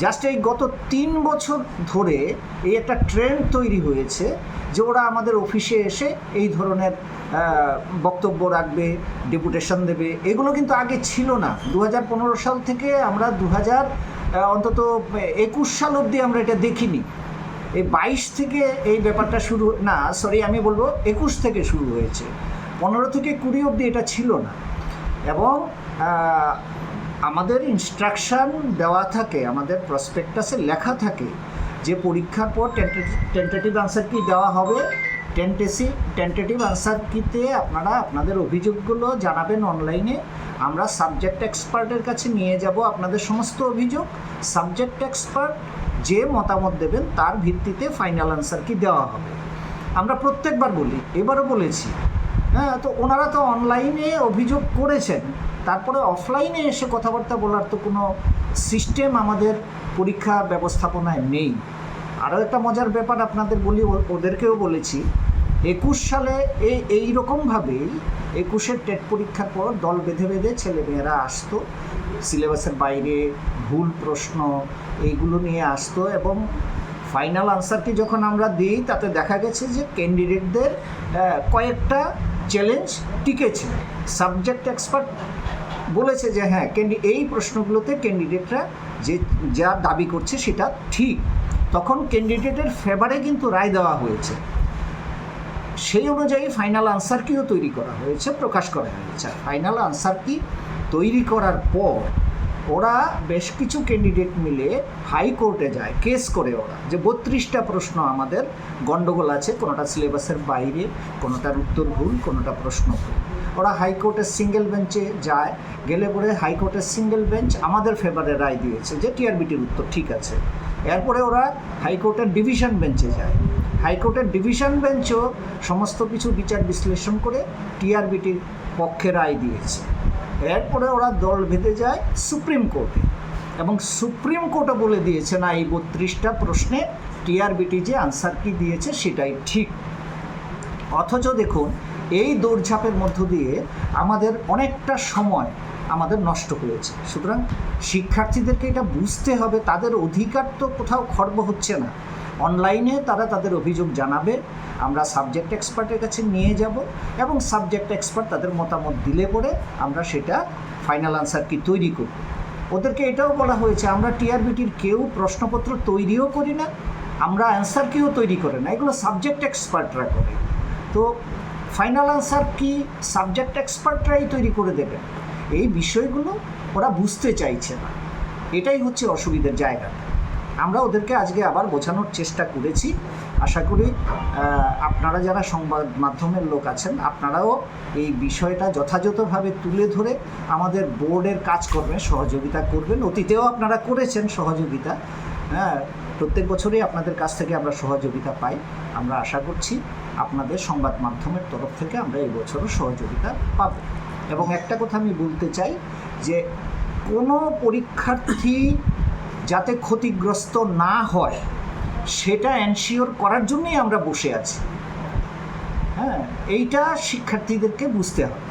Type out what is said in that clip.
Just এই গত 3 বছর ধরে এই একটা ট্রেন্ড তৈরি হয়েছে যে ওরা আমাদের অফিসে এসে এই ধরনের বক্তব্য রাখবে, ডেপুটেশন দেবে। এগুলো কিন্তু আগে ছিল না। 2015 সাল থেকে আমরা অন্তত 21 সাল অবধি আমরা এটা দেখিনি। এই 22 থেকে এই ব্যাপারটা শুরু, না সরি আমি বলবো 21 থেকে শুরু হয়েছে। 15 থেকে 20 অবধি এটা ছিল না। এবং আমাদের ইনস্ট্রাকশান দেওয়া থাকে, আমাদের প্রসপেক্টাসে লেখা থাকে যে পরীক্ষার পর টেন্টেটিভ আনসার কি দেওয়া হবে। টেন্টেটিভ আনসার কিতে আপনারা আপনাদের অভিযোগগুলো জানাবেন অনলাইনে। আমরা সাবজেক্ট এক্সপার্টের কাছে নিয়ে যাব আপনাদের সমস্ত অভিযোগ। সাবজেক্ট এক্সপার্ট যে মতামত দেবেন তার ভিত্তিতে ফাইনাল আনসার কি দেওয়া হবে। আমরা প্রত্যেকবার বলি, এবারও বলেছি। হ্যাঁ, তো ওনারা তো অনলাইনে অভিযোগ করেছেন, তারপরে অফলাইনে এসে কথাবার্তা বলার তো কোনো সিস্টেম আমাদের পরীক্ষা ব্যবস্থাপনায় নেই। আরও একটা মজার ব্যাপার আপনাদের বলি, ওদেরকেও বলেছি, 21 সালে এই রকমভাবেই 21-এর টেট পরীক্ষার পর দল বেঁধে বেঁধে ছেলেমেয়েরা আসতো, সিলেবাসের বাইরে ভুল প্রশ্ন এইগুলো নিয়ে আসতো। এবং ফাইনাল আনসার কি যখন আমরা দিই তাতে দেখা গেছে যে ক্যান্ডিডেটদের কয়েকটা চ্যালেঞ্জ টিকেছে। সাবজেক্ট এক্সপার্ট বলেছে যে হ্যাঁ এই প্রশ্নগুলোতে ক্যান্ডিডেটরা যা দাবি করছে সেটা ঠিক। তখন ক্যান্ডিডেটের ফেভারে কিন্তু রায় দেওয়া হয়েছে। সেই অনুযায়ী ফাইনাল আনসার কিও তৈরি করা হয়েছে, প্রকাশ করা হয়েছে। ফাইনাল আনসার কি তৈরি করার পর ওরা বেশ কিছু ক্যান্ডিডেট মিলে হাইকোর্টে যায়, কেস করে ওরা যে 32টা প্রশ্ন আমাদের গণ্ডগোল আছে, কোনোটা সিলেবাসের বাইরে, কোনোটার উত্তর ভুল, কোনোটা প্রশ্ন ভুল। ওরা হাইকোর্টের সিঙ্গেল বেঞ্চে যায়, গেলে পরে হাইকোর্টের সিঙ্গেল বেঞ্চ আমাদের ফেভারে রায় দিয়েছে যে টিআরবিটির উত্তর ঠিক আছে। এরপরে ওরা হাইকোর্টের ডিভিশন বেঞ্চে যায়, হাইকোর্টের ডিভিশন বেঞ্চও সমস্ত কিছু বিচার বিশ্লেষণ করে টিআরবিটির পক্ষে রায় দিয়েছে। এরপরে ওরা দল বেঁধে যায় সুপ্রিম কোর্টে, এবং সুপ্রিম কোর্টও বলে দিয়েছে না এই 32টা প্রশ্নে টিআরবিটি যে আনসার কি দিয়েছে সেটাই ঠিক। অথচ দেখুন এই দৌড়ঝাঁপের মধ্য দিয়ে আমাদের অনেকটা সময় আমাদের নষ্ট হয়েছে। সুতরাং শিক্ষার্থীদেরকে এটা বুঝতে হবে, তাদের অধিকার তো কোথাও খর্ব হচ্ছে না। অনলাইনে তারা তাদের অভিযোগ জানাবে, আমরা সাবজেক্ট এক্সপার্টের কাছে নিয়ে যাব, এবং সাবজেক্ট এক্সপার্ট তাদের মতামত দিলে পরে আমরা সেটা ফাইনাল আনসার কি তৈরি করব। ওদেরকে এটাও বলা হয়েছে আমরা টিআরবিটির কেউ প্রশ্নপত্র তৈরিও করি না, আমরা অ্যান্সার কিও তৈরি করে না, এগুলো সাবজেক্ট এক্সপার্টরা করে। তো ফাইনাল আনসার কি সাবজেক্ট এক্সপার্টরাই তৈরি করে দেবেন, এই বিষয়গুলো ওরা বুঝতে চাইছে না। এটাই হচ্ছে অসুবিধার জায়গা। আমরা ওদেরকে আজকে আবার বোঝানোর চেষ্টা করেছি। আশা করি আপনারা যারা সংবাদ মাধ্যমের লোক আছেন আপনারাও এই বিষয়টা যথাযথভাবে তুলে ধরে আমাদের বোর্ডের কাজকর্মে সহযোগিতা করবেন। অতীতেও আপনারা করেছেন সহযোগিতা, হ্যাঁ, প্রত্যেক বছরই আপনাদের কাছ থেকে আমরা সহযোগিতা পাই। আমরা আশা করছি আপনাদের সংবাদ মাধ্যমের তরফ থেকে আমরা এই বছরও সহযোগিতা পাব। এবং একটা কথা আমি বলতে চাই যে কোনো পরীক্ষার্থী যাতে ক্ষতিগ্রস্ত না হয় সেটা এনশিওর করার জন্যই আমরা বসে আছি। হ্যাঁ, এইটা শিক্ষার্থীদেরকে বুঝতে হবে।